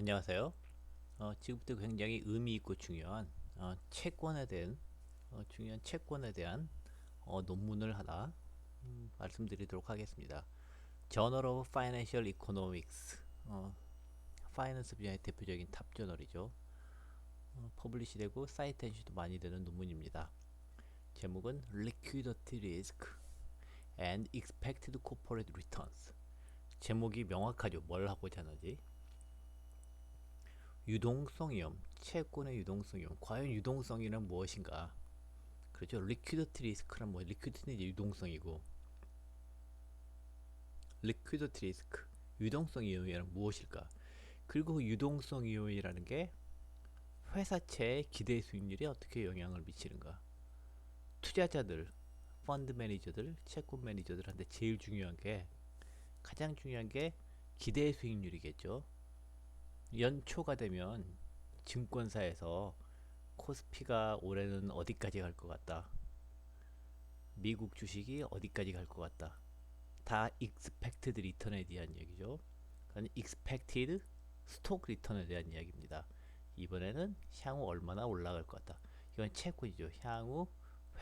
안녕하세요. 지금부터 굉장히 의미 있고 중요한 채권에 대한 중요한 채권에 대한 논문을 하나 말씀드리도록 하겠습니다. Journal of Financial Economics, 파이낸스 분야의 대표적인 탑 저널이죠. 퍼블리시되고 사이텐시도 많이 되는 논문입니다. 제목은 Liquidity Risk and Expected Corporate Returns. 제목이 명확하죠. 뭘 하고자 하는지. 유동성 위험, 채권의 유동성 위험. 과연 유동성이란 무엇인가? 그렇죠. 리퀴디티 리스크란 뭐 리퀴디티는 이제 유동성이고, 리퀴디티 리스크, 유동성 위험이란 무엇일까? 그리고 그 유동성 위험이라는 게 회사채의 기대 수익률에 어떻게 영향을 미치는가? 투자자들, 펀드 매니저들, 채권 매니저들한테 제일 중요한 게 가장 중요한 게 기대 수익률이겠죠. 연초가 되면 증권사에서 코스피가 올해는 어디까지 갈 것 같다. 미국 주식이 어디까지 갈 것 같다. 다 expected return에 대한 얘기죠. 그건 expected stock return에 대한 이야기입니다. 이번에는 향후 얼마나 올라갈 것 같다. 이건 채권이죠. 향후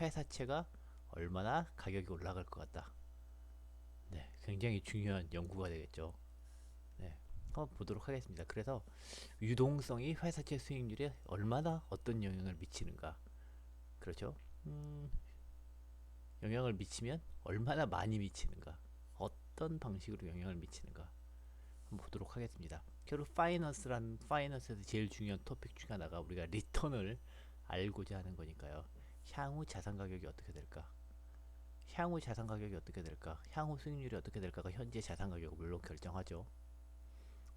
회사채가 얼마나 가격이 올라갈 것 같다. 네, 굉장히 중요한 연구가 되겠죠. 네, 한번 보도록 하겠습니다. 그래서 유동성이 회사채 수익률에 얼마나 어떤 영향을 미치는가. 그렇죠? 영향을 미치면 얼마나 많이 미치는가, 어떤 방식으로 영향을 미치는가 한번 보도록 하겠습니다. 결국 파이낸스에서 제일 중요한 토픽 중에 하나가 우리가 리턴을 알고자 하는 거니까요. 향후 자산 가격이 어떻게 될까? 향후 자산 가격이 어떻게 될까? 향후 수익률이 어떻게 될까가 현재 자산 가격을 물론 결정하죠.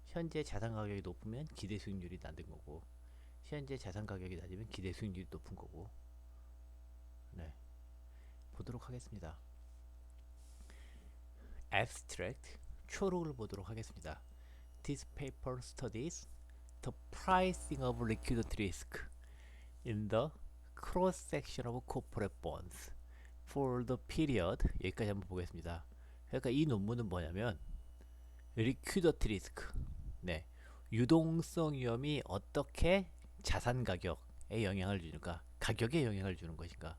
현재 자산 가격이 높으면 기대 수익률이 낮은 거고, 현재 자산 가격이 낮으면 기대 수익률이 높은 거고. 네, 보도록 하겠습니다. Abstract 초록을 보도록 하겠습니다. This paper studies the pricing of liquidity risk in the cross-section of corporate bonds for the period. 여기까지 한번 보겠습니다. 그러니까 이 논문은 뭐냐면 liquidity risk, 네, 유동성 위험이 어떻게 자산 가격에 영향을 주는가, 가격에 영향을 주는 것인가.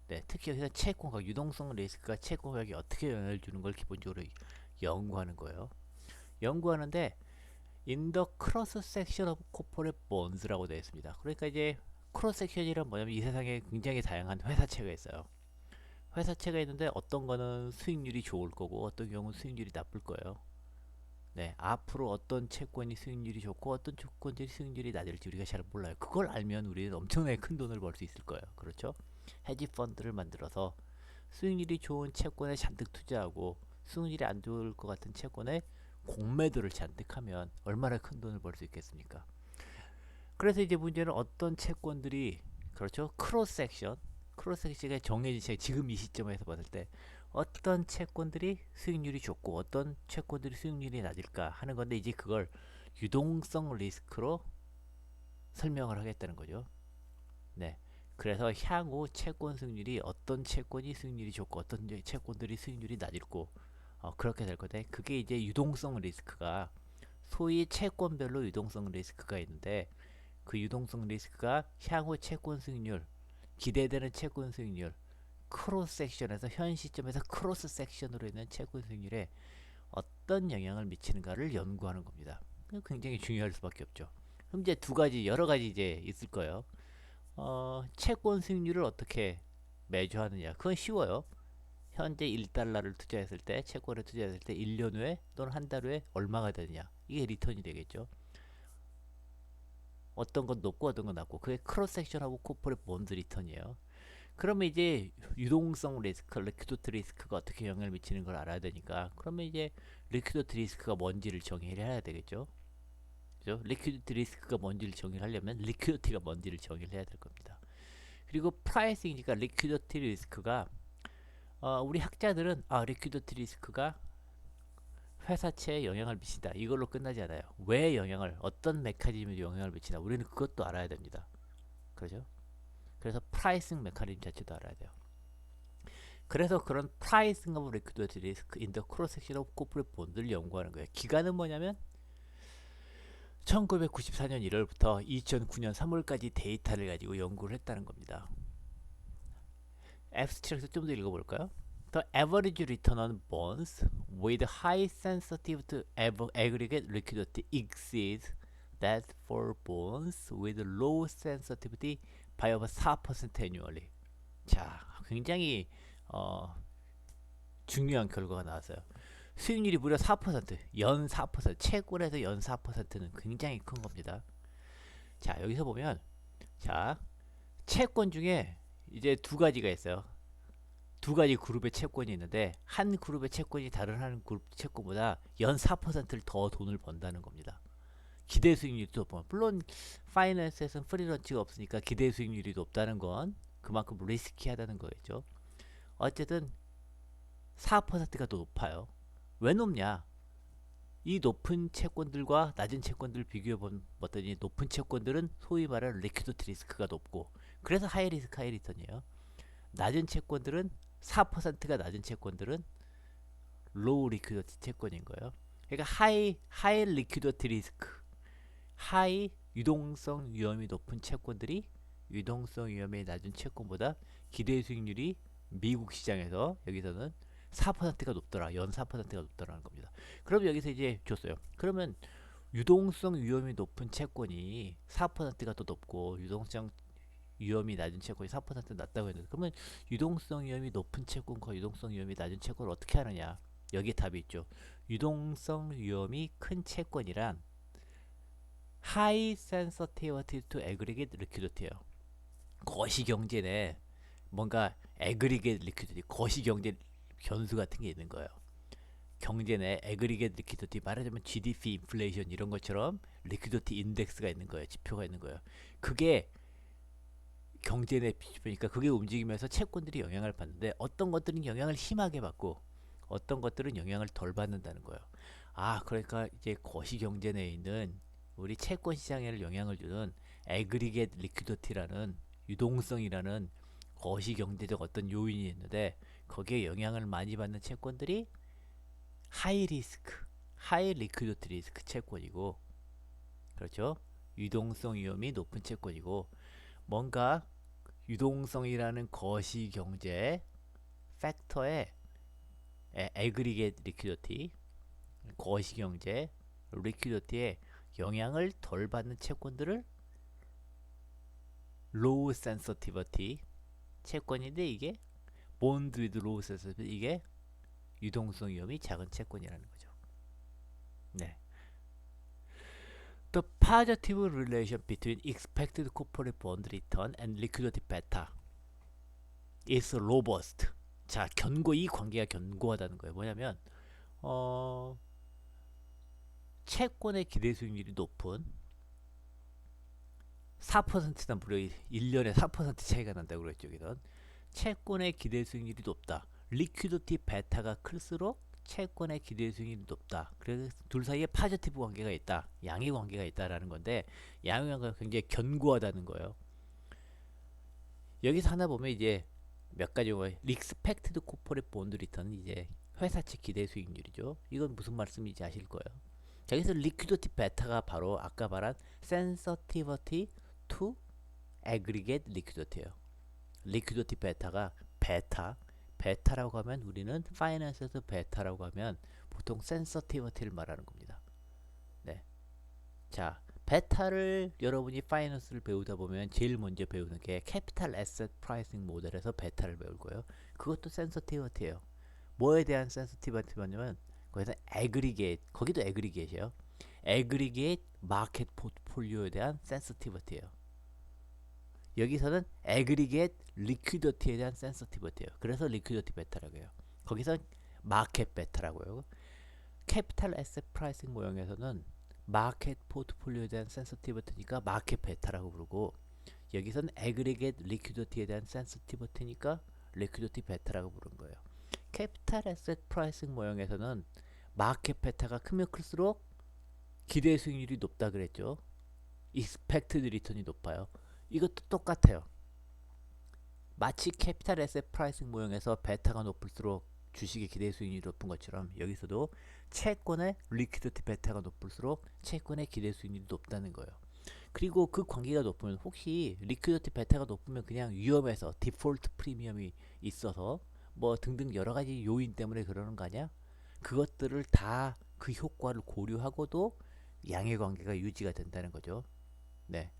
네, 특히 여기서 채권 가격, 유동성 리스크가 채권 가격에 어떻게 영향을 주는 걸 기본적으로 연구하는 거예요. 연구하는데 in the cross section of corporate bonds라고 되어 있습니다. 그러니까 이제 크로스 섹션이란 뭐냐면 이 세상에 굉장히 다양한 회사채가 있어요. 회사채가 있는데 어떤 거는 수익률이 좋을 거고 어떤 경우는 수익률이 나쁠 거예요. 네, 앞으로 어떤 채권이 수익률이 좋고 어떤 채권들이 수익률이 낮을지 우리가 잘 몰라요. 그걸 알면 우리는 엄청나게 큰 돈을 벌 수 있을 거예요. 그렇죠? 헤지 펀드를 만들어서 수익률이 좋은 채권에 잔뜩 투자하고 수익률이 안 좋을 것 같은 채권에 공매도를 잔뜩 하면 얼마나 큰 돈을 벌 수 있겠습니까? 그래서 이제 문제는 어떤 채권들이, 그렇죠? 크로스 섹션에 정해진 지금 이 시점에서 봤을 때 어떤 채권들이 수익률이 좋고 어떤 채권들이 수익률이 낮을까 하는 건데, 이제 그걸 유동성 리스크로 설명을 하겠다는 거죠. 네. 그래서 향후 채권 수익률이 어떤 채권이 수익률이 좋고 어떤 채권들이 수익률이 낮을고 그렇게 될 건데, 그게 이제 유동성 리스크가 소위 채권별로 유동성 리스크가 있는데, 그 유동성 리스크가 향후 채권 수익률, 기대되는 채권 수익률, 크로스 섹션에서 현 시점에서 크로스 섹션으로 있는 채권 수익률에 어떤 영향을 미치는가를 연구하는 겁니다. 굉장히 중요할 수밖에 없죠. 그럼 이제 두 가지, 여러 가지 이제 있을 거예요. 채권 수익률을 어떻게 매주하느냐? 그건 쉬워요. 현재 1달러를 투자했을 때, 채권에 투자했을 때 1년 후에 또는 한 달 후에 얼마가 되느냐? 이게 리턴이 되겠죠. 어떤 건 높고 어떤 건 낮고, 그게 크로스 섹션하고 코퍼레이트 본드 리턴이에요. 그러면 이제 유동성 리스크, 리퀴디티 리스크가 어떻게 영향을 미치는 걸 알아야 되니까, 그러면 이제 리퀴디티 리스크가 뭔지를 정의를 해야 되겠죠. 그죠? 리퀴디티 리스크가 뭔지를 정의하려면 리퀴디티가 뭔지를 정의를 해야 될 겁니다. 그리고 프라이싱이니까 리퀴디티 리스크가 우리 학자들은 리퀴디티 리스크가 회사채에 영향을 미친다, 이걸로 끝나지 않아요. 왜 영향을, 어떤 메커니즘으로 영향을 미치나, 우리는 그것도 알아야 됩니다. 그렇죠? 그래서 프라이싱 메커니즘 자체도 알아야 돼요. 그래서 그런 프라이싱 오브 리퀴디티 리스크 인 더 크로스 섹션 오브 코퍼레이트 본드를 연구하는 거예요. 기간은 뭐냐면 1994년 1월부터 2009년 3월까지 데이터를 가지고 연구를 했다는 겁니다. F스트랙트 좀 더 읽어볼까요? The average return on bonds with high sensitivity to aggregate liquidity exceeds that for bonds with low sensitivity by over 4% annually. 자, 굉장히 중요한 결과가 나왔어요. 수익률이 무려 4%, 연 4%, 채권에서 연 4%는 굉장히 큰 겁니다. 자, 여기서 보면, 자, 채권 중에 이제 두 가지가 있어요. 두 가지 그룹의 채권이 있는데, 한 그룹의 채권이 다른 한 그룹 채권보다 연 4%를 더 돈을 번다는 겁니다. 기대 수익률이 높아. 물론, 파이낸스에서는 프리런치가 없으니까 기대 수익률이 높다는 건 그만큼 리스키하다는 거겠죠. 어쨌든, 4%가 더 높아요. 왜 높냐? 이 높은 채권들과 낮은 채권들을 비교해 봤더니 높은 채권들은 소위 말하는 리퀴디티 리스크가 높고 그래서 하이 리스크 하이 리턴이에요. 낮은 채권들은 4%가 낮은 채권들은 로우 리퀴디티 채권인 거예요. 그러니까 하이 리퀴디티 리스크, 하이 유동성 위험이 높은 채권들이 유동성 위험이 낮은 채권보다 기대 수익률이 미국 시장에서 여기서는 4%가 높더라. 연 4%가 높더라는 겁니다. 그럼 여기서 이제 줬어요. 그러면 유동성 위험이 높은 채권이 4%가 더 높고 유동성 위험이 낮은 채권이 4% 낮다고 했는데 그러면 유동성 위험이 높은 채권과 유동성 위험이 낮은 채권을 어떻게 하느냐? 여기에 답이 있죠. 유동성 위험이 큰 채권이란 high sensitivity to aggregate liquidity예요. 거시경제 내 뭔가 aggregate liquidity, 거시경제 변수 같은 게 있는 거예요. 경제 내 에그리게이트 리퀴디티 말하자면 GDP, 인플레이션 이런 것처럼 리퀴디티 인덱스가 있는 거예요. 지표가 있는 거예요. 그게 경제 내 지표니까 그게 움직이면서 채권들이 영향을 받는데 어떤 것들은 영향을 심하게 받고 어떤 것들은 영향을 덜 받는다는 거예요. 아, 그러니까 이제 거시 경제 내에 있는 우리 채권 시장에 영향을 주는 에그리게이트 리퀴디티라는 유동성이라는 거시 경제적 어떤 요인이 있는데 거기에 영향을 많이 받는 채권들이 하이 리스크, 하이 리퀴디티 리스크 채권이고 그렇죠? 유동성 위험이 높은 채권이고 뭔가 유동성이라는 거시 경제 팩터에 에그리게이트 리퀴디티, 거시 경제 리퀴디티에 영향을 덜 받는 채권들을 로우 센서티비티 채권인데 이게 본드 위드 로우 센서티비티 이게 유동성 위험이 작은 채권이라는 거죠. 네. The positive relation between expected corporate bond return and liquidity beta is robust. 자, 이 관계가 견고하다는 거예요. 뭐냐면 채권의 기대 수익률이 높은 4%나 무려 1년에 4% 차이가 난다고 그랬죠. 여기는 채권의 기대 수익률이 높다. 리퀴디티 베타가 클수록 채권의 기대 수익률이 높다. 그래서 둘 사이에 파지티브 관계가 있다. 양의 관계가 있다라는 건데 양의 관계가 굉장히 견고하다는 거예요. 여기서 하나 보면 이제 몇 가지 리스펙티드 코퍼레이트 본드 리턴은 이제 회사 측 기대 수익률이죠. 이건 무슨 말씀인지 아실 거예요. 자, 여기서 리퀴디티 베타가 바로 아까 말한 sensitivity to aggregate liquidity예요. 리퀴디티 베타가 베타라고 하면 우리는 파이낸스에서 베타라고 하면 보통 sensitivity를 말하는 겁니다. 네. 자, 베타를 여러분이 파이낸스를 배우다 보면 제일 먼저 배우는 게 캐피탈 에셋 프라이싱 모델에서 베타를 배울 거예요. 그것도 sensitivity예요. 뭐에 대한 sensitivity냐면 거기서 거기도 aggregate이에요. aggregate 마켓 포트폴리오에 대한 sensitivity예요. 여기서는 aggregate liquidity에 대한 sensitivity예요. 그래서 liquidity 베타라고 해요. 거기서 마켓 베타라고 해요. 캐피탈 에셋 프라이싱 모형에서는 마켓 포트폴리오에 대한 sensitivity니까 마켓 베타라고 부르고 여기서는 aggregate liquidity에 대한 sensitivity니까 liquidity 베타라고 부르는 거예요. 캐피탈 에셋 프라이싱 모형에서는 마켓 베타가 크면 클수록 기대 수익률이 높다 그랬죠. expected return이 높아요. 이것도 똑같아요. 마치 캐피탈 에셋 프라이싱 모형에서 베타가 높을수록 주식의 기대 수익률이 높은 것처럼 여기서도 채권의 리퀴디티 베타가 높을수록 채권의 기대 수익률이 높다는 거예요. 그리고 그 관계가 높으면 혹시 리퀴디티 베타가 높으면 그냥 위험해서 디폴트 프리미엄이 있어서 뭐 등등 여러 가지 요인 때문에 그러는 거 아니야? 그것들을 다 그 효과를 고려하고도 양의 관계가 유지가 된다는 거죠. 네.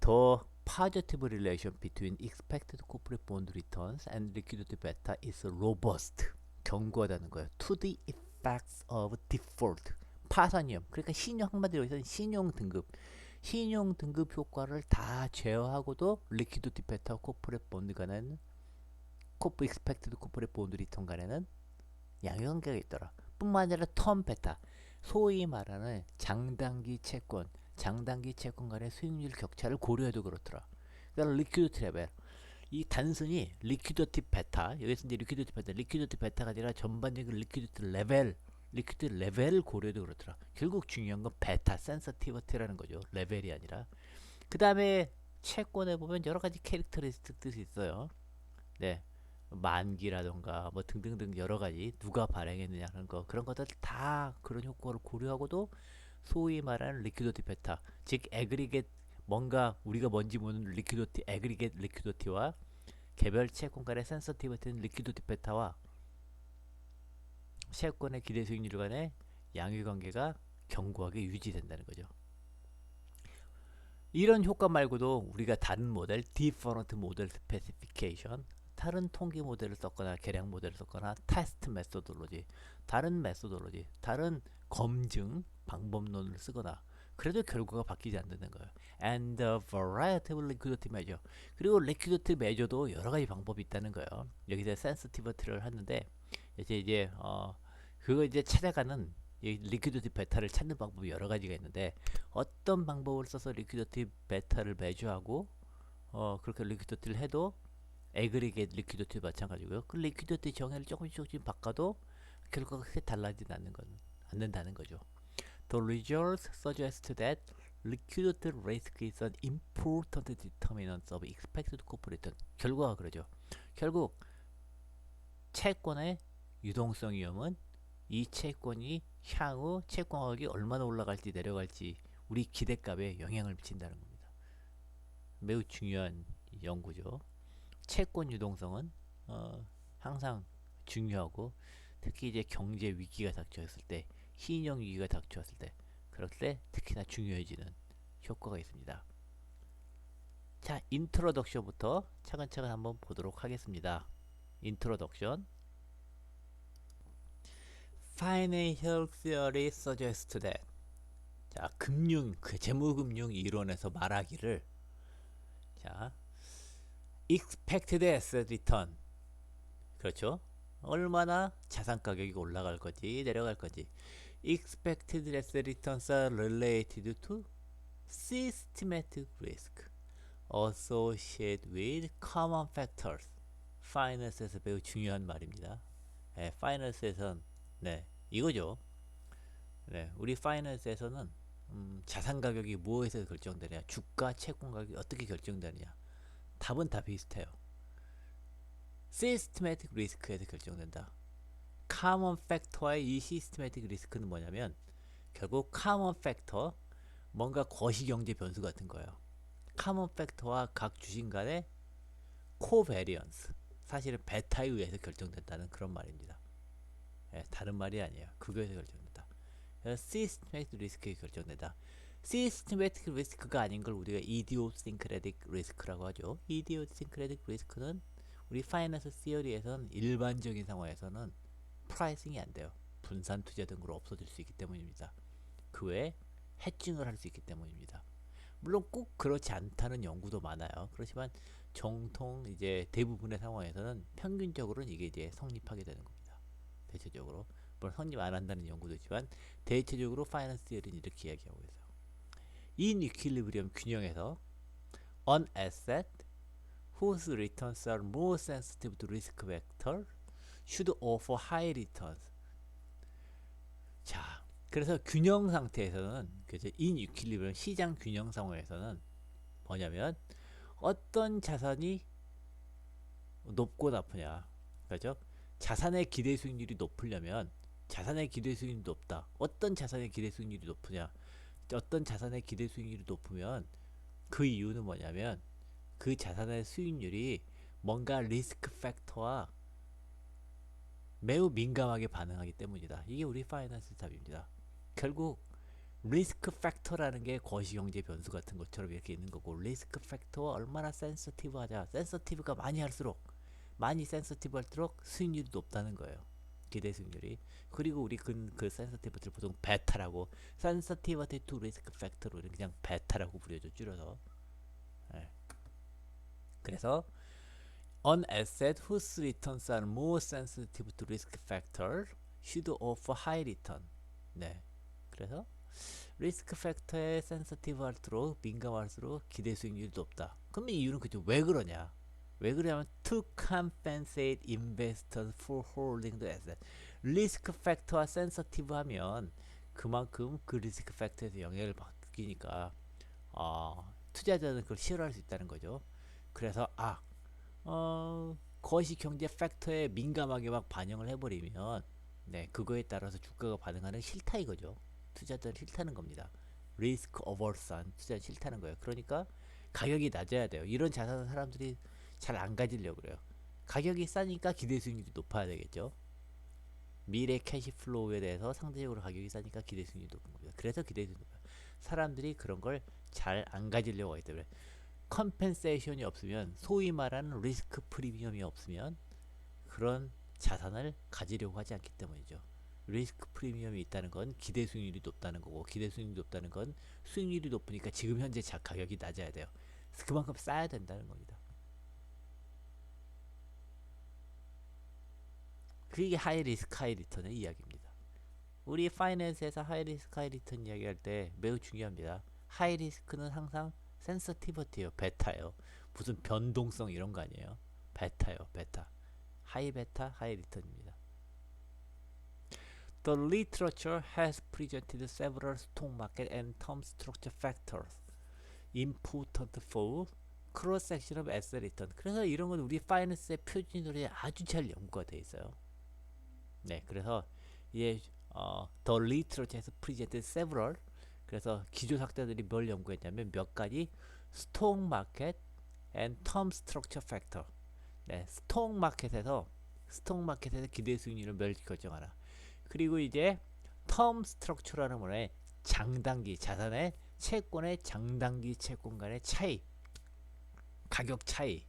The positive relation between expected corporate bond returns and liquidity beta is robust. 견고하다는 거예요. To the effects of default. 파산위험. 그러니까 신용 한마디로 해서 신용 등급 효과를 다 제어하고도 리퀴디티 베타 코퍼레이트 본드 간에는 코프 익스펙티드 코퍼레이트 본드 리턴 간에는 양형관계가 있더라. 뿐만 아니라 텀 베타. 소위 말하는 장단기 채권 간의 수익률 격차를 고려해도 그렇더라. 그러니까 리퀴디티 레벨. 이 단순히 리퀴디티 베타, 여기서 이제 리퀴디티 베타가 아니라 전반적인 리퀴디티 레벨을 고려해도 그렇더라. 결국 중요한 건 베타, 센서티비티라는 거죠. 레벨이 아니라. 그 다음에 채권에 보면 여러 가지 캐릭터리스틱들이 있어요. 네. 만기라던가 뭐 등등등 여러 가지 누가 발행했느냐는 거 그런 것들 다 그런 효과를 고려하고도 소위 말하는 리퀴디티 베타, 즉 애그리겟 뭔가 우리가 뭔지 모르는 리퀴디티 애그리겟 리퀴디티와 개별 채권 간의 센서티비티는 리퀴디티 베타와 채권의 기대 수익률 간의 양의 관계가 견고하게 유지된다는 거죠. 이런 효과 말고도 우리가 다른 모델, different model specification, 다른 통계 모델을 썼거나 계량 모델을 썼거나 테스트 메소돌로지, 다른 검증 방법론을 쓰거나 그래도 결과가 바뀌지 않는 거예요. And the variety of liquidity measure. 그리고 liquidity measure도 여러 가지 방법이 있다는 거예요. 여기서 sensitivity를 하는데 그거 이제 찾아가는 이 리퀴디티 베타를 찾는 방법이 여러 가지가 있는데 어떤 방법을 써서 리퀴디티 베타를 매주하고 그렇게 리퀴디티를 해도 애그리게이트 리퀴디티 마찬가지고요. 그 리퀴디티 정의를 조금씩 바꿔도 결과가 크게 달라지지 않는다는 거죠. The results suggest that liquidity risk is an important determinant of expected corporate return. 결과가 그러죠. 결국 채권의 유동성 위험은 이 채권이 향후 채권 가격이 얼마나 올라갈지 내려갈지 우리 기대값에 영향을 미친다는 겁니다. 매우 중요한 연구죠. 채권 유동성은 항상 중요하고 특히 이제 경제 위기가 닥쳤을 때, 신용 위기가 닥쳤을 때, 그럴 때 특히나 중요해지는 효과가 있습니다. 자, 인트로덕션부터 차근차근 한번 보도록 하겠습니다. 인트로덕션. Financial theory suggests that. 자, 재무금융 이론에서 말하기를, 자, expected asset return. 그렇죠? 얼마나 자산 가격이 올라갈 건지 내려갈 건지. Expected asset returns are related to systematic risk associated with common factors. 파이낸스에서 매우 중요한 말입니다. 네, 파이낸스에선 이거죠. 네, 우리 파이낸스에서는 자산 가격이 무엇에서 결정되냐, 주가, 채권 가격이 어떻게 결정되느냐. 답은 다 비슷해요. 시스테매틱 리스크에서 결정된다. 카먼 팩터의 이 시스테매틱 리스크는 뭐냐면 결국 카먼 팩터, 뭔가 거시경제 변수 같은 거예요. 카먼 팩터와 각 주식 간의 코베리언스, 사실은 베타에 의해서 결정된다는 그런 말입니다. 다른 말이 아니에요. 그거에서 결정된다. 시스테매틱 리스크에 결정된다. 시스테매틱 리스크가 아닌 걸 우리가 이디오싱크레틱 리스크라고 하죠. 이디오싱크레틱 리스크는 우리 파이낸스 시어리에서는 일반적인 상황에서는 프라이싱이 안 돼요. 분산 투자 등으로 없어질 수 있기 때문입니다. 그 외에 해칭을 할 수 있기 때문입니다. 물론 꼭 그렇지 않다는 연구도 많아요. 그렇지만 정통 이제 대부분의 상황에서는 평균적으로는 이게 이제 성립하게 되는 겁니다. 대체적으로 물론 성립 안 한다는 연구도 있지만 대체적으로 파이낸스 시어리는 이렇게 이야기하고 있어요. In equilibrium 균형에서 an asset whose returns are more sensitive to risk factor should offer high returns. 자, 그래서 균형 상태에서는, 그죠? in equilibrium 시장 균형 상황에서는 뭐냐면 어떤 자산이 높고 나쁘냐, 그죠? 자산의 기대 수익률이 높으려면 자산의 기대 수익률이 높다. 어떤 자산의 기대 수익률이 높으냐? 어떤 자산의 기대 수익률이 높으면 그 이유는 뭐냐면 그 자산의 수익률이 뭔가 리스크 팩터와 매우 민감하게 반응하기 때문이다. 이게 우리 파이낸스 답입니다. 결국 리스크 팩터라는 게 거시경제 변수 같은 것처럼 이렇게 있는 거고, 리스크 팩터와 얼마나 센서티브 하자. 센서티브가 많이 할수록, 많이 센서티브 할수록 수익률이 높다는 거예요. 기대 수익률이. 그리고 우리 그 센서티브들 보통 베타라고, 센서티비티 투 리스크 팩터로 그냥 베타라고 부르죠, 줄여서. 네. 그래서 an asset whose returns are more sensitive to risk factor should offer high return. 네. 그래서 리스크 팩터에 센서티브 할수록, 민감할수록 기대 수익률이 높다. 그럼 이유는 그죠? 왜 그러냐? 왜 그러냐면 to compensate investors for holding the asset. 리스크 팩터와 센서티브 하면 그만큼 그 리스크 팩터에서 영향을 받기니까 투자자는 그걸 싫어할 수 있다는 거죠. 그래서 거시 경제 팩터에 민감하게 막 반영을 해버리면 네, 그거에 따라서 주가가 반응하는 싫다 이거죠. 투자자는 싫다는 겁니다. 리스크 어버스한 투자는 싫다는 거예요. 그러니까 가격이 낮아야 돼요. 이런 자산은 사람들이 잘 안 가지려고 그래요. 가격이 싸니까 기대 수익률이 높아야 되겠죠. 미래 캐시플로우에 대해서 상대적으로 가격이 싸니까 기대 수익률이 높은 겁니다. 그래서 기대 수익률이 높아요. 사람들이 그런 걸 잘 안 가지려고 하기 때문에 컴펜세이션이 없으면, 소위 말하는 리스크 프리미엄이 없으면 그런 자산을 가지려고 하지 않기 때문이죠. 리스크 프리미엄이 있다는 건 기대 수익률이 높다는 거고, 기대 수익률이 높다는 건 수익률이 높으니까 지금 현재 가격이 낮아야 돼요. 그만큼 싸야 된다는 겁니다. 그게 하이 리스크 하이 리턴의 이야기입니다. 우리 파이낸스에서 하이 리스크 하이 리턴 이야기할 때 매우 중요합니다. 하이 리스크는 항상 센서티비티예요. 베타예요. 무슨 변동성 이런 거 아니에요. 베타요. 베타. 하이 베타 하이 리턴입니다. The literature has presented several stock market and term structure factors important for cross section of asset return. 그래서 이런 건 우리 파이낸스의 표준으로 아주 잘 연구가 되어 있어요. 네, 그래서 이게 The literature has presented several. 그래서 기조학자들이 뭘 연구했냐면 몇 가지 스톡 마켓 and term structure factor. 네, 스톡 마켓에서 기대 수익률을 몇 결정하라. 그리고 이제 term structure라는 뭐냐, 장단기 자산의 채권의 장단기 채권 간의 차이, 가격 차이,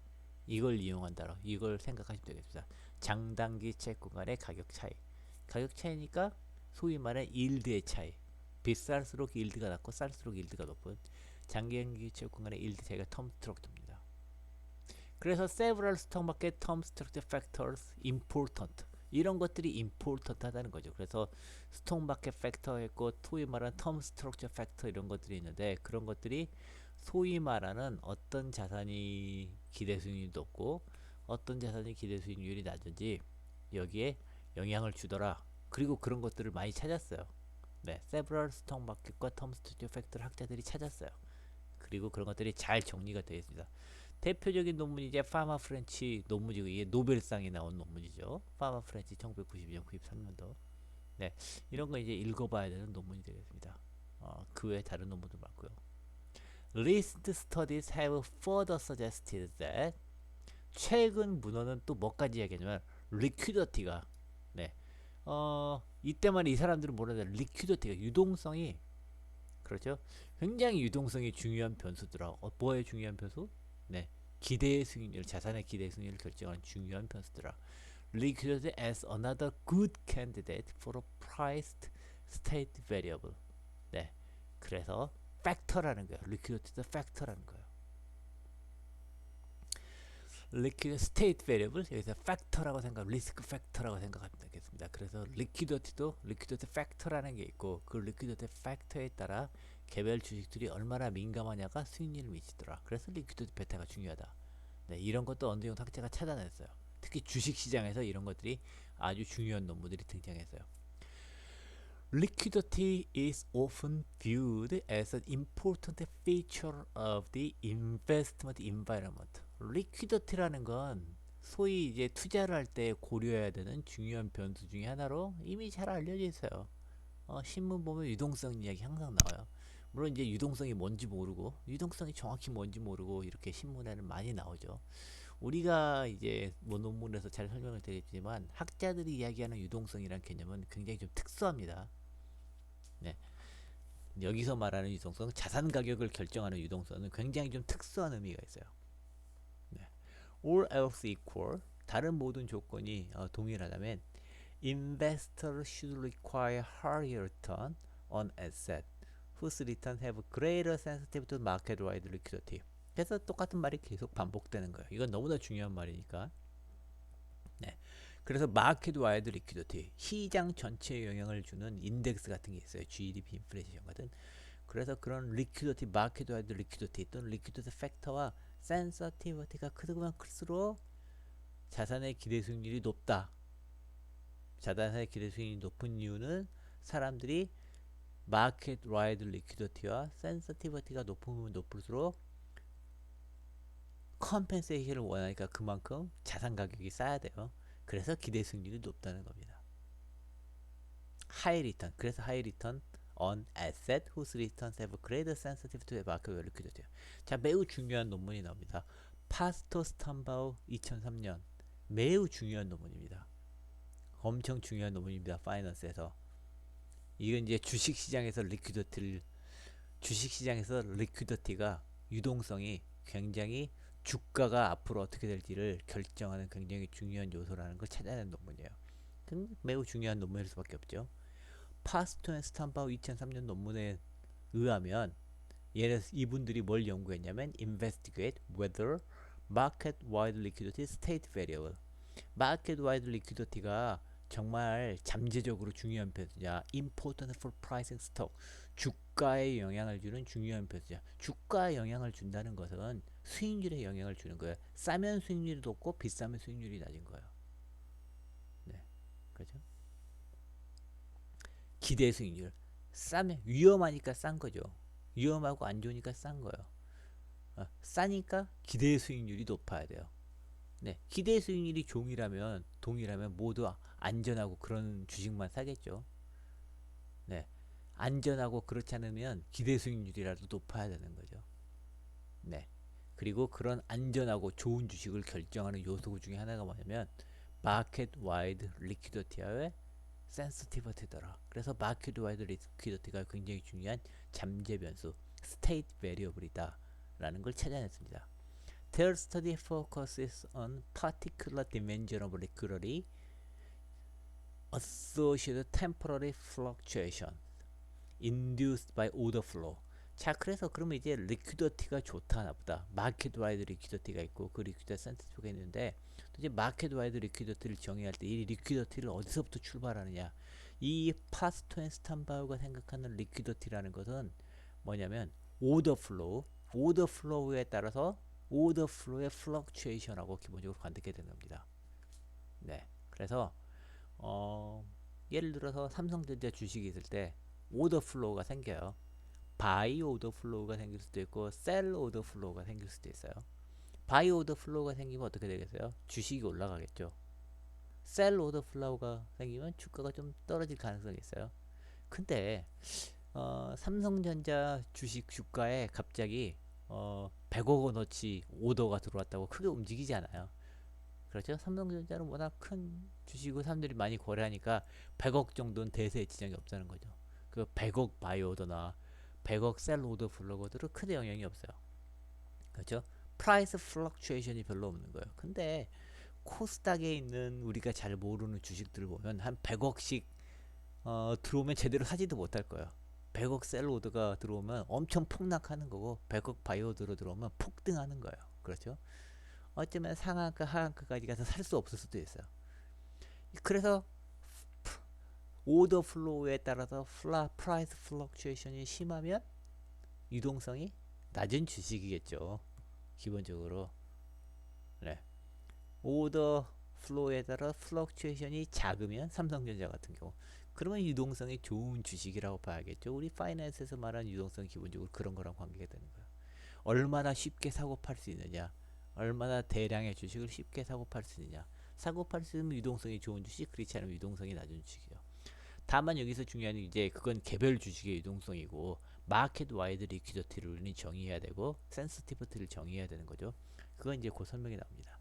이걸 이용한다로, 이걸 생각하시면 되겠습니다. 장단기 채권 간의 가격 차이니까 소위 말해 일드의 차이. 비쌀수록 일드가 낮고 쌀수록 일드가 높은 장기연기 채권 간의 일드 차이가 텀 스트럭처입니다. 그래서 several stock market term structure factors important, 이런 것들이 important 하다는 거죠. 그래서 스톡 마켓 팩터 있고 소위 말하는 텀 스트럭처 팩터 이런 것들이 있는데, 그런 것들이 소위 말하는 어떤 자산이 기대 수익률이 높고 어떤 자산이 기대 수익률이 낮은지 여기에 영향을 주더라. 그리고 그런 것들을 많이 찾았어요. 네, several stock market과 term structure factor 학자들이 찾았어요. 그리고 그런 것들이 잘 정리가 되어 있습니다. 대표적인 논문이 이제 파마 프렌치 논문이고, 이게 노벨상에 나온 논문이죠. 파마 프렌치 1992년 93년도. 네, 이런 거 이제 읽어봐야 되는 논문이 되겠습니다. 그 외에 다른 논문도 많고요. Recent studies have further suggested that, 최근 문헌은 또 뭐까지 이야기하냐면 리퀴디티가, 네, 이때만 이 사람들은 뭐라냐, 리퀴디티가 유동성이, 그렇죠? 굉장히 유동성이 중요한 변수더라. 뭐의 중요한 변수? 네, 기대 수익률, 자산의 기대 수익률을 결정하는 중요한 변수더라. Liquidity as another good candidate for a priced state variable. 네, 그래서 팩터라는 거예요. 리퀴디티도 팩터라는 거예요. 리퀴드 스테이트 베리어블, 여기서 팩터라고 생각, 리스크 팩터라고 생각하면 되겠습니다. 그래서 리퀴디티도 리퀴디티 팩터라는 게 있고, 그 리퀴디티 팩터에 따라 개별 주식들이 얼마나 민감하냐가 수익률을 미치더라. 그래서 리퀴디티 베타가 중요하다. 네, 이런 것도 언더용 학자가 찾아냈어요. 특히 주식 시장에서 이런 것들이 아주 중요한 논문들이 등장했어요. Liquidity is often viewed as an important feature of the investment environment. 리퀴디티라는 건 소위 이제 투자를 할 때 고려해야 되는 중요한 변수 중에 하나로 이미 잘 알려져 있어요. 신문 보면 유동성 이야기 항상 나와요. 물론 이제 유동성이 뭔지 모르고 유동성이 정확히 뭔지 모르고 이렇게 신문에는 많이 나오죠. 우리가 이제 뭐 논문에서 잘 설명을 드렸지만 학자들이 이야기하는 유동성이란 개념은 굉장히 좀 특수합니다. 네. 여기서 말하는 유동성, 자산 가격을 결정하는 유동성은 굉장히 좀 특수한 의미가 있어요. 네. All else equal, 다른 모든 조건이 동일하다면 investors should require higher return on asset whose return have greater sensitivity to market-wide liquidity. 그래서 똑같은 말이 계속 반복되는 거예요. 이건 너무나 중요한 말이니까. 네. 그래서 마켓 와이드 리퀴디티, 시장 전체에 영향을 주는 인덱스 같은 게 있어요. GDP, 인플레이션 같은. 그래서 그런 리퀴디티, 마켓 와이드 리퀴디티 또는 리퀴디티 팩터와 센서티비티가 크면 클수록 자산의 기대 수익률이 높다. 자산의 기대 수익률이 높은 이유는 사람들이 마켓 와이드 리퀴디티와 센서티비티가 높으면 높을수록 컴펜세이션을 원하니까 그만큼 자산 가격이 싸야 돼요. 그래서 기대 수익률이 높다는 겁니다. 하이 리턴, 그래서 하이 리턴 on asset whose returns have greater sensitivity to the market liquidity. 자, 매우 중요한 논문이 나옵니다. 파스토 스탐바우 2003년. 매우 중요한 논문입니다. 엄청 중요한 논문입니다. 파이낸스에서. 이건 이제 주식시장에서 리퀴디티가 유동성이 굉장히 주가가 앞으로 어떻게 될지를 결정하는 굉장히 중요한 요소라는 걸 찾아낸 논문이에요. 매우 중요한 논문일 수밖에 없죠. 파스토 앤 스탐바우 2003년 논문에 의하면 이분들이 뭘 연구했냐면 investigate whether market-wide liquidity stayed variable. market-wide liquidity가 정말 잠재적으로 중요한 변수냐, important for pricing stock, 주가에 영향을 주는 중요한 변수냐. 주가에 영향을 준다는 것은 수익률에 영향을 주는 거예요. 싸면 수익률이 높고 비싸면 수익률이 낮은 거예요. 네, 그렇죠? 기대 수익률. 싸면 위험하니까 싼 거죠. 위험하고 안 좋으니까 싼 거예요. 싸니까 기대 수익률이 높아야 돼요. 네, 기대 수익률이 동일하면 모두 안전하고 그런 주식만 사겠죠. 네, 안전하고 그렇지 않으면 기대 수익률이라도 높아야 되는 거죠. 네, 그리고 그런 안전하고 좋은 주식을 결정하는 요소 중에 하나가 뭐냐면 마켓 와이드 리퀴디티와의 센시티비티더라. 그래서 마켓 와이드 리퀴디티가 굉장히 중요한 잠재 변수, 스테이트 베리어블이다 라는 걸 찾아냈습니다. Their study focuses on particular dimension of liquidity associated temporary fluctuation induced by order flow. 자, 그래서 그러면 이제 리퀴디티가 좋다나 보다. 마켓 와이드 리퀴디티가 있고 그 리퀴디티 센티티브가 있는데 이제 마켓 와이드 리퀴디티를 정의할 때 이 리퀴디티를 어디서부터 출발하느냐. 이 파스토 앤 스탐바우가 생각하는 리퀴디티라는 것은 뭐냐면 오더 플로우에 따라서 오더 플로우의 플럭추에이션하고 기본적으로 관계되게 되는 겁니다. 네. 그래서 예를 들어서 삼성전자 주식이 있을 때 오더 플로우가 생겨요. 바이 오더 플로우가 생길 수도 있고 셀 오더 플로우가 생길 수도 있어요. 바이 오더 플로우가 생기면 어떻게 되겠어요? 주식이 올라가겠죠. 셀 오더 플로우가 생기면 주가가 좀 떨어질 가능성이 있어요. 근데 삼성전자 주식 주가에 갑자기 100억 원어치 오더가 들어왔다고 크게 움직이지 않아요. 그렇죠? 삼성전자는 워낙 큰 주식을 사람들이 많이 거래하니까 100억 정도는 대세에 지장이 없다는 거죠. 그 100억 바이 오더나 100억 셀 오더 플러거들은 크게 영향이 없어요. 그렇죠? 프라이스 플럭추에이션이 별로 없는 거예요. 근데 코스닥에 있는 우리가 잘 모르는 주식들을 보면 한 100억씩 들어오면 제대로 사지도 못할 거예요. 100억 셀 오더가 들어오면 엄청 폭락하는 거고 100억 바이 오더로 들어오면 폭등하는 거예요. 그렇죠? 어쩌면 상한가 하한가까지 가서 살 수 없을 수도 있어요. 그래서 오더 플로우에 따라서 프라이스 플럭추에이션이 심하면 유동성이 낮은 주식이겠죠. 기본적으로. 네. 오더 플로우에 따라 플럭추에이션이 작으면 삼성전자 같은 경우 그러면 유동성이 좋은 주식이라고 봐야겠죠. 우리 파이낸스에서 말하는 유동성 기본적으로 그런 거랑 관계가 되는 거예요. 얼마나 쉽게 사고 팔 수 있느냐, 얼마나 대량의 주식을 쉽게 사고 팔 수 있느냐. 사고 팔 수 있는 유동성이 좋은 주식, 그렇지 않으면 유동성이 낮은 주식이요. 다만 여기서 중요한 이제 그건 개별 주식의 유동성이고 마켓 와이드 리퀴디티를 정의해야 되고 센시티비티를 정의해야 되는 거죠. 그건 이제 그 설명이 나옵니다.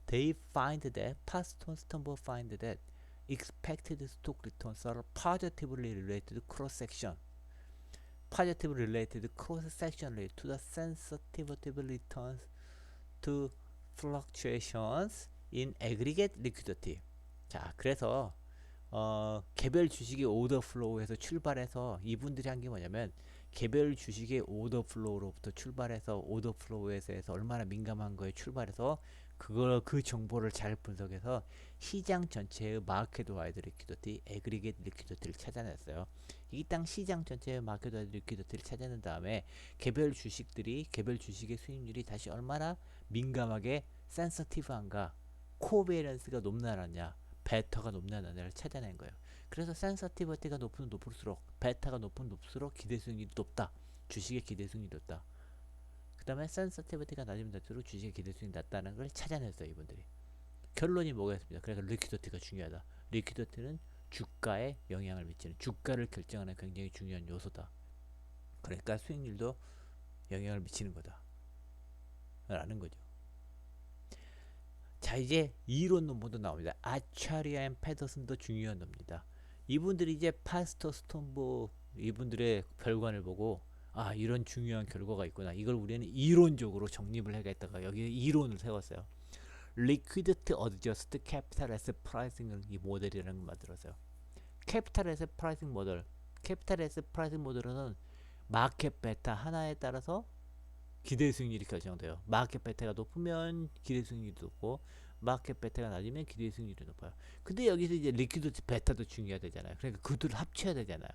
They find that past Stumble find that expected stock returns are positively related cross section. Positively related cross sectionally to the sensitivity returns to fluctuations in aggregate liquidity. 자, 그래서 개별 주식의 오더 플로우에서 출발해서 이분들이 한 게 뭐냐면 개별 주식의 오더 플로우로부터 출발해서 오더 플로우에서 얼마나 민감한 거에 출발해서 그 정보를 잘 분석해서 시장 전체의 마켓 와이드 리퀴디티, 애그리게이트 리퀴디티를 찾아냈어요. 이 땅 시장 전체의 마켓 와이드 리퀴디티를 찾아낸 다음에 개별 주식의 수익률이 다시 얼마나 민감하게 센서티브한가, 코베런스가 높나 낮냐, 베타가 높냐 낮냐를 찾아낸 거예요. 그래서 센서티비티가 높으면 높을수록, 베타가 높으면 높을수록 기대 수익률이 높다. 주식의 기대 수익률이 높다. 그 다음에 센서티비티가 낮으면 낮을수록 주식의 기대 수익률이 낮다는 걸 찾아냈어요, 이분들이. 결론이 뭐겠습니까? 그러니까 리퀴디티가 중요하다. 리퀴디티는 주가에 영향을 미치는, 주가를 결정하는 굉장히 중요한 요소다. 그러니까 수익률도 영향을 미치는 거다 라는 거죠. 자, 이제 이론 논문도 나옵니다. 아차리아 앤 페더슨도 중요한 놈입니다. 이분들이 이제 파스터 스톰보 이분들의 결과를 보고 아, 이런 중요한 결과가 있구나. 이걸 우리는 이론적으로 정립을 해야겠다가 여기에 이론을 세웠어요. Liquidity Adjusted Capital Asset Pricing 이 모델이라는 걸 만들었어요. Capital Asset Pricing 모델. Capital Asset Pricing 모델은 마켓 베타 하나에 따라서 기대 수익률이 결정돼요. 마켓 베타가 높으면 기대 수익률이 높고 마켓 베타가 낮으면 기대 수익률이 높아요. 근데 여기서 이제 리퀴디티 베타도 중요하잖아요. 그러니까 그 둘을 합쳐야 되잖아요.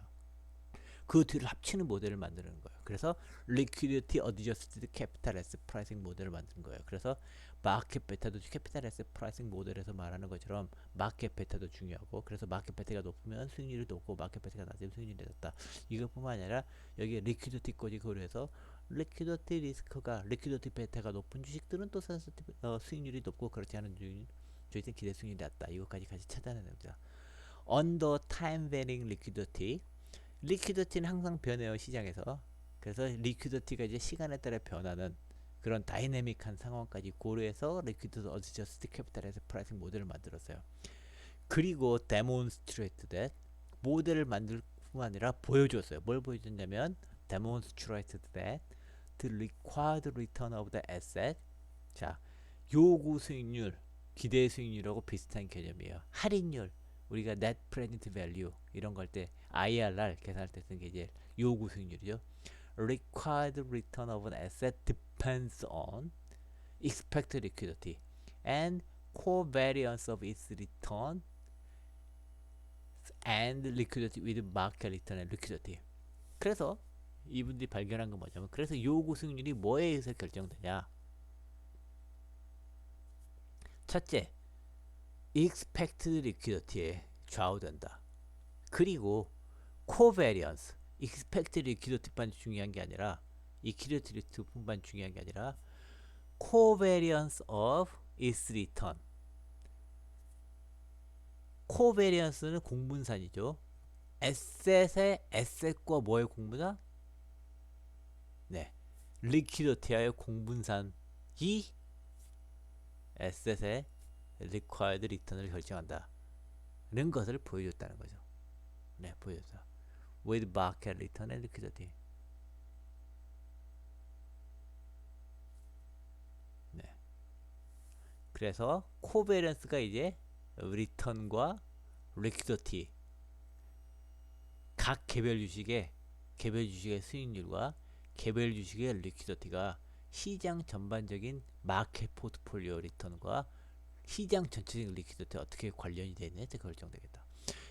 그 둘을 합치는 모델을 만드는 거예요. 그래서 Liquidity Adjusted Capital Asset Pricing 모델을 만드는 거예요. 그래서 마켓 베타도 캐피탈 에셋 프라이싱 모델에서 말하는 것처럼 마켓 베타도 중요하고, 그래서 마켓 베타가 높으면 수익률이 높고 마켓 베타가 낮으면 수익률이 낮다. 이것뿐만 아니라 여기에 리퀴디티까지 고려해서 리퀴디티 리스크가, 리퀴디티 베타가 높은 주식들은 또 수익률이 높고 그렇지 않은 주식들은 기대 수익률이 낮다. 이것까지 같이 찾아내는 거죠. Under time varying liquidity, 리퀴디티는 항상 변해요, 시장에서. 그래서 리퀴디티가 이제 시간에 따라 변하는 그런 다이내믹한 상황까지 고려해서 리퀴디티 어드저스트 캐피탈에서 프라이싱 모델을 만들었어요. 그리고 데몬스트레이트 that 모델을 만들 뿐만 아니라 보여줬어요. 뭘 보여줬냐면 demonstrated that the required return of the asset, 자, 요구 수익률, 기대 수익률하고 비슷한 개념이에요. 할인율, 우리가 net present value 이런 거 할 때 IRR 계산할 때 쓰는 게 이제 요구 수익률이죠. Required return of an asset depends on expected liquidity and covariance of its return and liquidity with market return and liquidity. 그래서 이분들이 발견한 건 뭐냐면, 그래서 요구 수익률이 뭐에 의해서 결정되냐. 첫째, expected liquidity에 좌우된다. 그리고 covariance, expected liquidity만 중요한 게 아니라, liquidity뿐만 중요한 게 아니라 covariance of its return. covariance는 공분산이죠. 에셋과 뭐의 공분산? 네, 리퀴디티와의 공분산이 에셋의 required return을 결정한다. 는 것을 보여줬다는 거죠. 네, 보여줬어. With market return and liquidity. 네. 그래서 코베런스가 이제 리턴과 리퀴디티, 각 개별 주식의 수익률과 개별 주식의 리퀴디티가 시장 전반적인 마켓 포트폴리오 리턴과 시장 전체적인 리퀴디티 어떻게 관련이 되어 있는지 결정되겠다.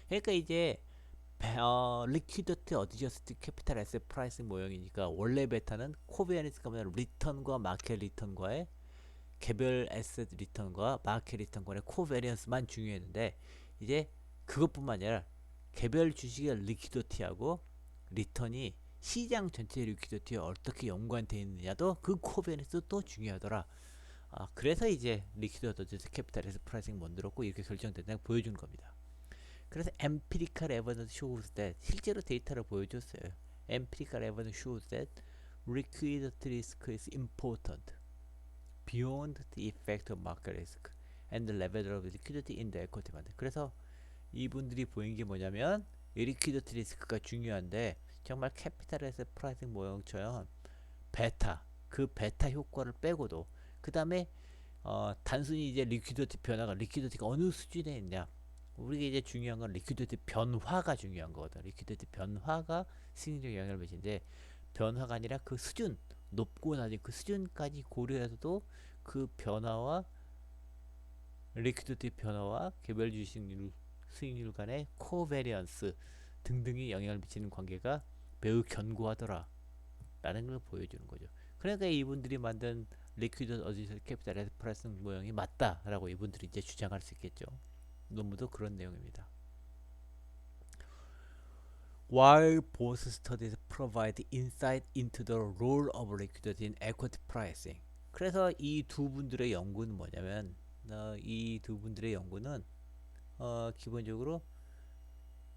그러니까 이제 리퀴디티 어드저스트 캐피탈 에셋 프라이싱 모형이니까 원래 베타는 코베런스가 뭐냐, 리턴과 마켓 리턴과의 개별 에셋 리턴과 마켓 리턴 간의 코베리언스만 중요했는데, 이제 그것뿐만 아니라 개별 주식의 리퀴디티하고 리턴이 시장 전체의 리퀴디티와 어떻게 연관되어 있느냐도 그 코베리언스도 중요하더라. 그래서 이제 리퀴드 어드저스트 캐피탈에서 프라이싱 만들었고 이렇게 결정된다는 보여주는 겁니다. 그래서 empirical evidence shows that 실제로 데이터를 보여줬어요. empirical evidence shows that liquidity risk is important beyond the effect of market risk and the level of liquidity in the equity market. 그래서 이분들이 보인 게 뭐냐면 리퀴디티 리스크가 중요한데 정말 캐피탈에서 프라이싱 모형처럼 그 베타 효과를 빼고도 그 다음에 단순히 이제 리퀴디티가 어느 수준에 있냐, 우리가 이제 중요한 건 리퀴디티 변화가 중요한 거거든. 리퀴디티 변화가 승리적 영향을 미치는데 변화가 아니라 그 수준, 높고 낮은 그 수준까지 고려해서도 그 변화와 리퀴디티 변화와 개별 주식률 수익률 간의 코베리언스 등등이 영향을 미치는 관계가 매우 견고하더라 라는 걸 보여주는 거죠. 그러니까 이분들이 만든 리퀴드 어디서 캐피탈 프라이싱 모형이 맞다라고 이분들이 이제 주장할 수 있겠죠. 논문도 그런 내용입니다. While both studies provide insight into the role of liquidity in equity pricing. 그래서 이 두 분들의 연구는 뭐냐면 이 두 분들의 연구는 기본적으로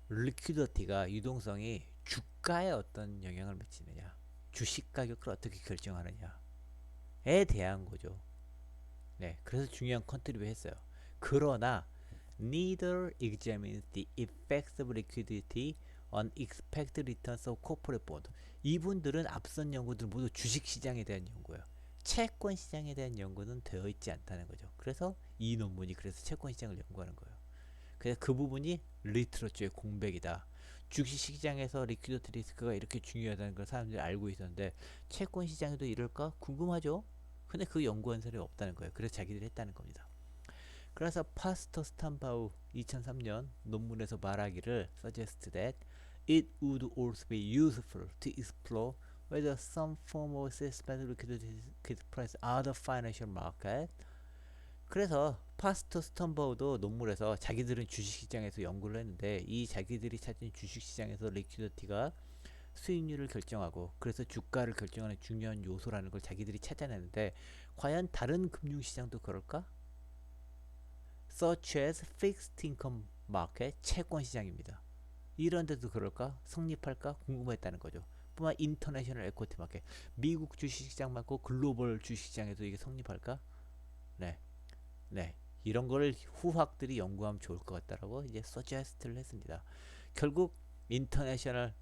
리퀴디티가 유동성이 주가에 어떤 영향을 미치느냐, 주식 가격을 어떻게 결정하느냐에 대한 거죠. 네, 그래서 중요한 컨트리뷰 했어요. 그러나 neither examines the effects of liquidity on expected returns of corporate bond. 이분들은 앞선 연구들 모두 주식 시장에 대한 연구예요. 채권 시장에 대한 연구는 되어 있지 않다는 거죠. 그래서 이 논문이 그래서 채권 시장을 연구하는 거예요. 그래서 그 부분이 리트러처의 공백이다. 주식시장에서 리퀴디티 리스크가 이렇게 중요하다는 걸 사람들이 알고 있었는데 채권 시장에도 이럴까 궁금하죠. 근데 그 연구한 사람이 없다는 거예요. 그래서 자기들이 했다는 겁니다. 그래서 파스터 스탄바우 2003년 논문에서 말하기를 suggest that it would also be useful to explore whether some form of systematic liquidity price are the financial market. 그래서 파스터 스턴버우도 논문에서 자기들은 주식시장에서 연구를 했는데 이 자기들이 찾은 주식시장에서 리퀴디티가 수익률을 결정하고 그래서 주가를 결정하는 중요한 요소라는 걸 자기들이 찾아냈는데 과연 다른 금융시장도 그럴까? Such as fixed income market, 채권시장입니다. 이런 데도 그럴까? 성립할까? 궁금했다는 거죠. 뿐만 인터내셔널 에코티 마켓, 미국 주식시장 말고 글로벌 주식시장에도 이게 성립할까? 네. 네, 이런 거를 후학들이 연구하면 좋을 것 같다라고 이제 서제스트를 했습니다. 결국 인터내셔널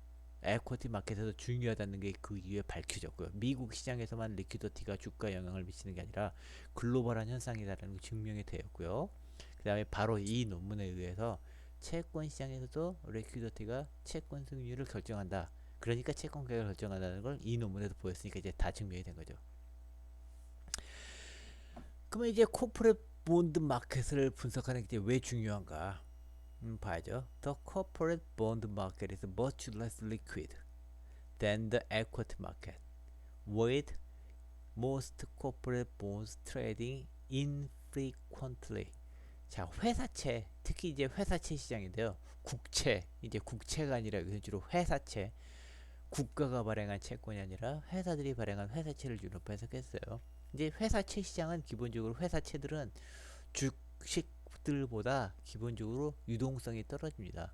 에쿼티 마켓에서 중요하다는 게 그 이후에 밝혀졌고요. 미국 시장에서만 리퀴디티가 주가에 영향을 미치는 게 아니라 글로벌한 현상이다라는 게 증명이 되었고요. 그 다음에 바로 이 논문에 의해서 채권 시장에서도 리퀴디티가 채권 승률을 결정한다. 그러니까 채권 가격을 결정한다는 걸 이 논문에서 보였으니까 이제 다 증명이 된 거죠. 그러면 이제 코퍼레이트 본드 마켓을 분석하는 게 왜 중요한가? 봐야죠. The corporate bond market is much less liquid than the equity market, with most corporate bonds trading infrequently. 자, 회사채, 특히 이제 회사채 시장인데요. 국채, 이제 국채가 아니라 여기서 주로 회사채, 국가가 발행한 채권이 아니라 회사들이 발행한 회사채를 주로 해석했어요. 이제 회사채 시장은 기본적으로 회사채들은 주식들보다 기본적으로 유동성이 떨어집니다.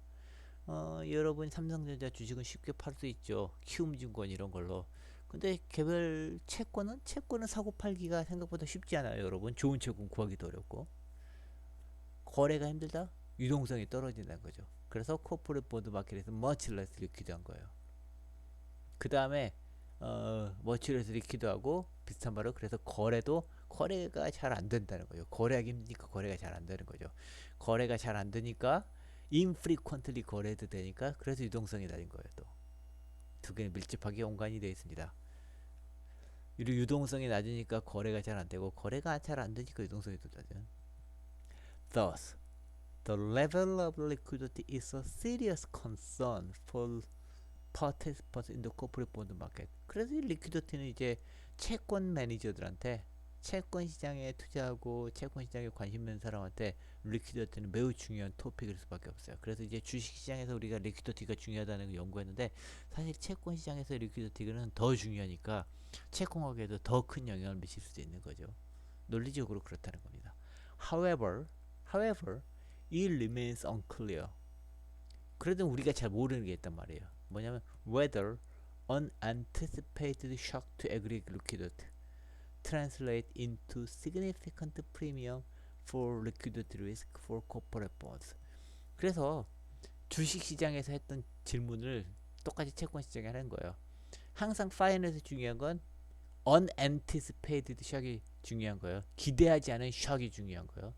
여러분 삼성전자 주식은 쉽게 팔 수 있죠. 키움증권 이런 걸로. 근데 개별 채권은 사고 팔기가 생각보다 쉽지 않아요. 여러분 좋은 채권 구하기도 어렵고 거래가 힘들다. 유동성이 떨어진다는 거죠. 그래서 코퍼레이트 본드 마켓에서 much less liquid한 거예요. 그 다음에 머치레스 리퀴드하고 비슷한 바로 그래서 거래가 잘 안 된다는 거죠. 거래하기 힘드니까 거래가 잘 안 되는 거죠. 거래가 잘 안 되니까 infrequently 거래도 되니까 그래서 유동성이 낮은 거예요. 또 두 개는 밀접하게 연관이 되어 있습니다. 유동성이 낮으니까 거래가 잘 안 되고 거래가 잘 안 되니까 유동성이 또 낮은. Thus, the level of liquidity is a serious concern for participants in the corporate bond market. 그래서 이 리퀴디티는 이제 채권 매니저들한테 채권 시장에 투자하고 채권 시장에 관심 있는 사람한테 리퀴디티는 매우 중요한 토픽일 수밖에 없어요. 그래서 이제 주식 시장에서 우리가 리퀴디티가 중요하다는 걸 연구했는데 사실 채권 시장에서 리퀴디티는 더 중요하니까 채권 가격에도 더 큰 영향을 미칠 수도 있는 거죠. 논리적으로 그렇다는 겁니다. However, it remains unclear. 그래도 우리가 잘 모르는 게 있단 말이에요. 뭐냐면 whether unanticipated shock to aggregate liquidity translate into significant premium for liquidity risk for corporate bonds. 그래서 주식 시장에서 했던 질문을 똑같이 채권 시장에 하는 거예요. 항상 파이낸스 중요한 건 unanticipated shock이 중요한 거예요. 기대하지 않은 shock이 중요한 거예요.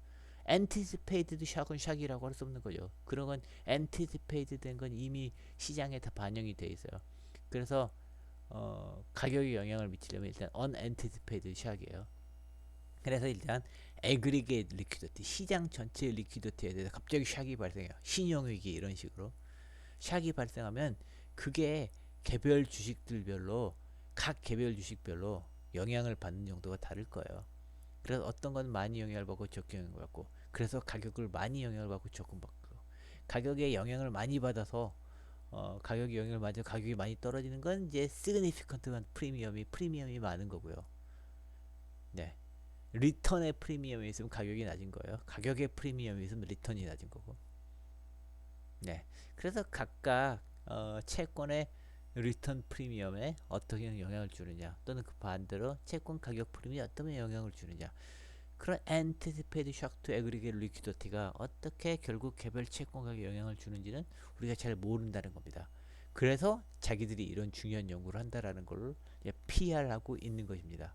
anticipated shock은 shock이라고 할 수 없는 거죠. 그런 건 anticipated 된 건 이미 시장에 다 반영이 돼 있어요. 그래서 가격에 영향을 미치려면 일단 unanticipated shock이에요. 그래서 일단 aggregate liquidity, 시장 전체의 리퀴디티에 대해서 갑자기 샥이 발생해요. 신용위기 이런 식으로 샥이 발생하면 그게 개별 주식들별로 각 개별 주식별로 영향을 받는 정도가 다를 거예요. 그래서 어떤 건 많이 영향을 받고 적게 영향을 받고, 그래서 가격을 많이 영향을 받고 적게 받고, 가격에 영향을 많이 받아서 가격이 영향을 받아 가격이 많이 떨어지는 건 이제 significant한 프리미엄이 많은 거고요. 네. 리턴의 프리미엄이 있으면 가격이 낮은 거예요. 가격의 프리미엄이 있으면 리턴이 낮은 거고. 네. 그래서 각각 채권의 리턴 프리미엄에 어떻게 영향을 주느냐, 또는 그 반대로 채권 가격 프리미엄에 어떤 영향을 주느냐, 그런 anticipated shock to aggregate liquidity가 어떻게 결국 개별 채권 가격에 영향을 주는지는 우리가 잘 모른다는 겁니다. 그래서 자기들이 이런 중요한 연구를 한다라는 걸 PR하고 있는 것입니다.